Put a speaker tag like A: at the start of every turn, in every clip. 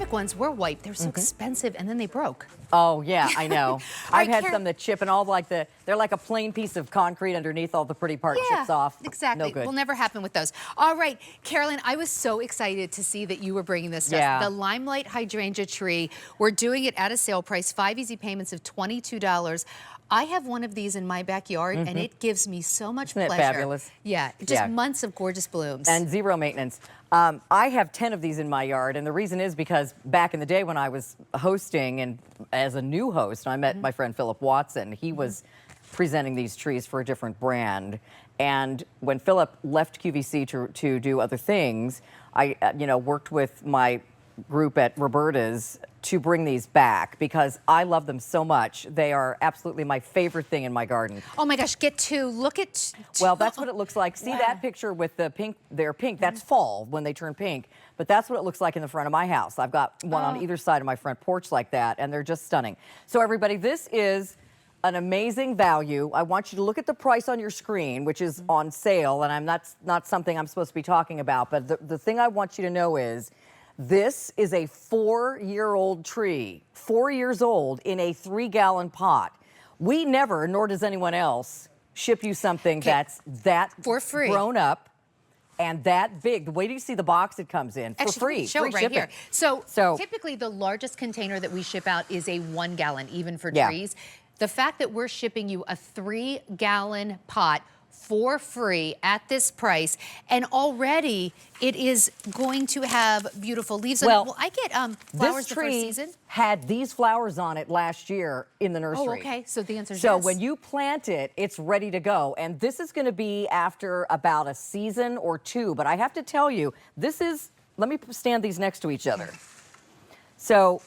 A: plastic ones were white. They're so expensive, and then they broke.
B: Oh, yeah, I know. I've had
A: Karen,
B: some that chip and all like they're like a plain piece of concrete underneath, all the pretty part chips off.
A: Exactly.
B: No good.
A: Will never happen with those. All right, Carolyn, I was so excited to see that you were bringing this to us. The Limelight Hydrangea tree. We're doing it at a sale price, 5 easy payments of $22. I have one of these in my backyard, and it gives me so much pleasure.
B: Isn't it fabulous?
A: Yeah, just months of gorgeous blooms.
B: And zero maintenance. I have 10 of these in my yard, and the reason is because back in the day when I was hosting and as a new host, I met my friend Philip Watson. He was presenting these trees for a different brand. And when Philip left QVC to do other things, I worked with my group at Roberta's to bring these back because I love them so much. They are absolutely my favorite thing in my garden.
A: Oh my gosh, get two. Look at two.
B: Well, that's what it looks like. See that picture with the pink? They're pink. That's fall when they turn pink. But that's what it looks like in the front of my house. I've got one on either side of my front porch like that, and they're just stunning. So everybody, this is an amazing value. I want you to look at the price on your screen, which is on sale, and that's not something I'm supposed to be talking about, but the thing I want you to know is this is a 4-year-old tree, 4 years old in a 3-gallon pot. We never, nor does anyone else, ship you something that's that
A: for free,
B: grown up and that big. The way do you see the box it comes in? For free.
A: Show
B: free
A: right
B: shipping.
A: here. So typically the largest container that we ship out is a 1 gallon, even for trees. The fact that we're shipping you a 3-gallon pot for free at this price, and already it is going to have beautiful leaves on it. Well, I get flowers the first season.
B: Had these flowers on it last year in the nursery.
A: Oh, okay. So the answer is
B: yes. So
A: yes.
B: when you plant it, it's ready to go. And this is going to be after about a season or two. But I have to tell you, this is, let me stand these next to each other. So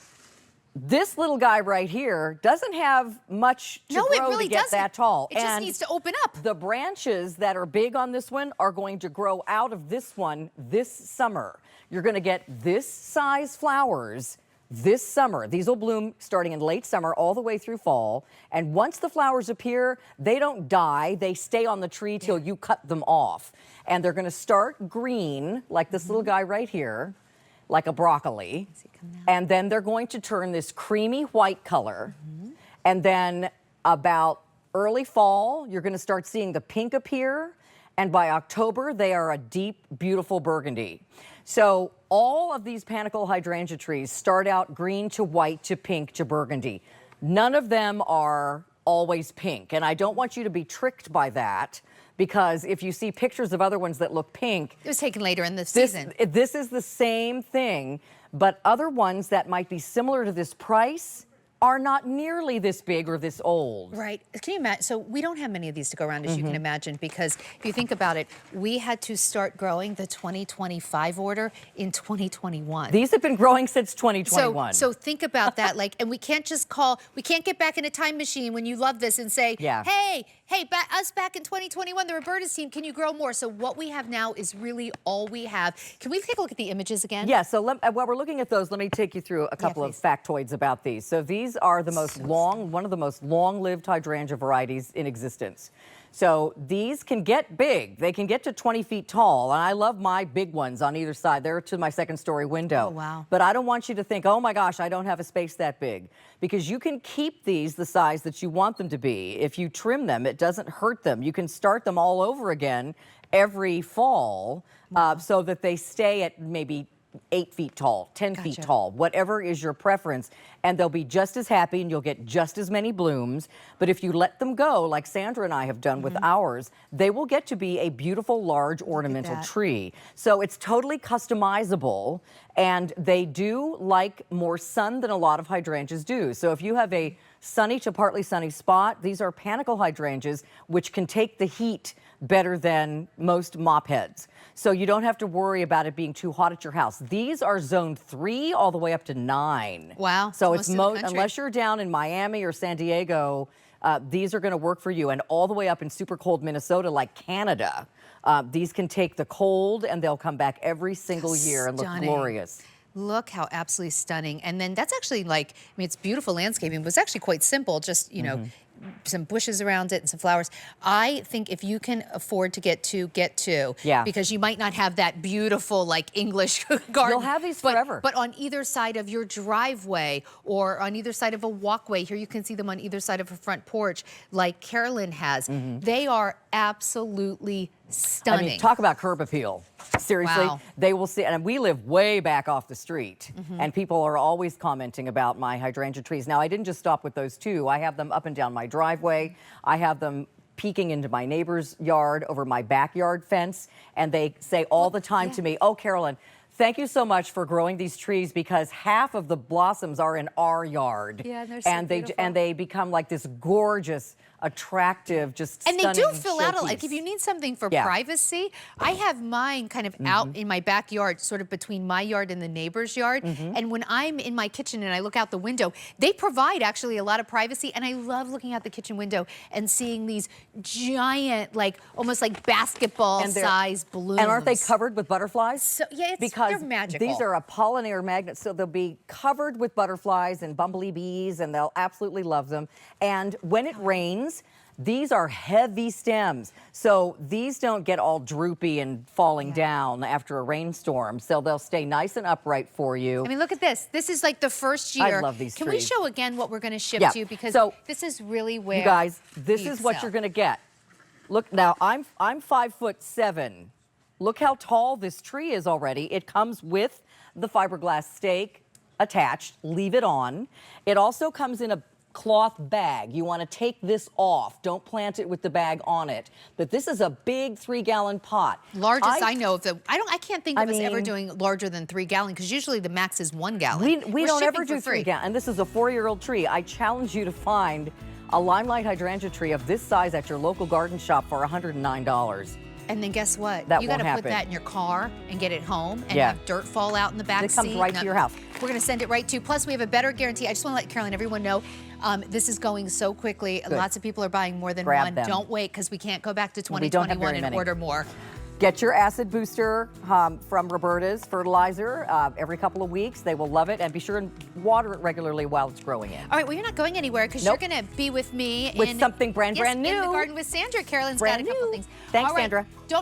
B: this little guy right here doesn't have much to grow to get that tall.
A: It just needs to open up.
B: The branches that are big on this one are going to grow out of this one this summer. You're going to get this size flowers this summer. These will bloom starting in late summer all the way through fall. And once the flowers appear, they don't die. They stay on the tree till you cut them off. And they're going to start green, like this little guy right here, like a broccoli. And then they're going to turn this creamy white color. And then about early fall, you're going to start seeing the pink appear. And by October, they are a deep, beautiful burgundy. So all of these panicle hydrangea trees start out green to white to pink to burgundy. None of them are always pink. And I don't want you to be tricked by that, because if you see pictures of other ones that look pink,
A: it was taken later in the season.
B: This is the same thing, but other ones that might be similar to this price are not nearly this big or this old.
A: Right. Can you imagine? So we don't have many of these to go around, as you can imagine, because if you think about it, we had to start growing the 2025 order in 2021.
B: These have been growing since 2021.
A: So think about that. And we can't just we can't get back in a time machine when you love this and say, hey, us back in 2021, the Roberta's team, can you grow more? So what we have now is really all we have. Can we take a look at the images again?
B: Yeah, so while we're looking at those, let me take you through a couple of factoids about these. So these are the most one of the most long-lived hydrangea varieties in existence. So these can get big. They can get to 20 feet tall, and I love my big ones on either side. They're to my second-story window.
A: Oh, wow.
B: But I don't want you to think, oh my gosh, I don't have a space that big, because you can keep these the size that you want them to be. If you trim them, it doesn't hurt them. You can start them all over again every fall, so that they stay at maybe 8 feet tall, 10 feet tall, whatever is your preference, and they'll be just as happy and you'll get just as many blooms. But if you let them go, like Sandra and I have done with ours, they will get to be a beautiful, large, ornamental tree. So it's totally customizable, and they do like more sun than a lot of hydrangeas do. So if you have a sunny to partly sunny spot, these are panicle hydrangeas, which can take the heat better than most mop heads. So you don't have to worry about it being too hot at your house. These are zone 3 all the way up to 9.
A: Wow.
B: So it's unless you're down in Miami or San Diego, these are going to work for you. And all the way up in super cold Minnesota, like Canada, these can take the cold and they'll come back every single year and look glorious.
A: Look how absolutely stunning. And then that's actually it's beautiful landscaping, but it's actually quite simple. Just, some bushes around it and some flowers. I think if you can afford to get two, get two.
B: Yeah.
A: Because you might not have that beautiful like English garden.
B: You'll have these forever.
A: But on either side of your driveway or on either side of a walkway, here you can see them on either side of a front porch, like Carolyn has. They are absolutely stunning.
B: I mean, talk about curb appeal. Seriously,
A: Wow.
B: they will see, and we live way back off the street, and people are always commenting about my hydrangea trees. Now, I didn't just stop with those two. I have them up and down my driveway. I have them peeking into my neighbor's yard over my backyard fence, and they say all the time to me, "Oh, Carolyn, thank you so much for growing these trees because half of the blossoms are in our yard."
A: Yeah, they're so beautiful.
B: And they become like this gorgeous, attractive, just
A: and they do
B: stunning
A: fill out, like
B: showpiece.
A: if you need something for
B: Yeah.
A: privacy, I have mine kind of out in my backyard, sort of between my yard and the neighbor's yard. And when I'm in my kitchen and I look out the window, they provide actually a lot of privacy. And I love looking out the kitchen window and seeing these giant, like almost like basketball size blooms.
B: And aren't they covered with butterflies?
A: So, yeah,
B: because
A: they're magical.
B: these are a pollinator magnet, so they'll be covered with butterflies and bumblebee bees, and they'll absolutely love them. And when it rains, these are heavy stems, so these don't get all droopy and falling down after a rainstorm, so they'll stay nice and upright for you.
A: I mean, look at this. This is like the first year.
B: I love these
A: Can
B: trees.
A: we show again what we're going to ship
B: Yeah.
A: to you? Because
B: So,
A: this is really where
B: You guys, this
A: we
B: is what
A: excel.
B: you're going to get. Look, now I'm 5'7". Look how tall this tree is already. It comes with the fiberglass stake attached. Leave it on. It also comes in a cloth bag. You want to take this off. Don't plant it with the bag on it. But this is a big 3-gallon pot.
A: Largest I know of the. I can't think of us ever
B: mean-
A: doing larger than 3 gallon because usually the max is 1 gallon.
B: We
A: We're
B: don't ever
A: shipping
B: do
A: for free.
B: 3 gallon. And this is a 4-year-old tree. I challenge you to find a Limelight Hydrangea tree of this size at your local garden shop for $109.
A: And then guess what?
B: That
A: You
B: won't
A: got to put
B: happen.
A: that in your car and get it home and
B: Yeah.
A: have dirt fall out in the back
B: It
A: seat.
B: comes right to your house.
A: We're going to send it right to you. Plus, we have a better guarantee. I just want to let Carolyn, everyone know, this is going so quickly.
B: Good.
A: Lots of people are buying more than
B: Grab
A: one.
B: them.
A: Don't wait because we can't go back to
B: We don't have
A: 2021
B: very
A: and
B: many.
A: order more.
B: Get your acid booster from Roberta's fertilizer every couple of weeks. They will love it, and be sure and water it regularly while it's growing in.
A: All right, well, you're not going anywhere because
B: Nope.
A: you're going to be with me
B: With
A: in,
B: something brand
A: yes,
B: new.
A: in the garden with Sandra. Carolyn's
B: Brand
A: got a couple
B: new.
A: things.
B: Thanks,
A: All right,
B: Sandra.
A: Don't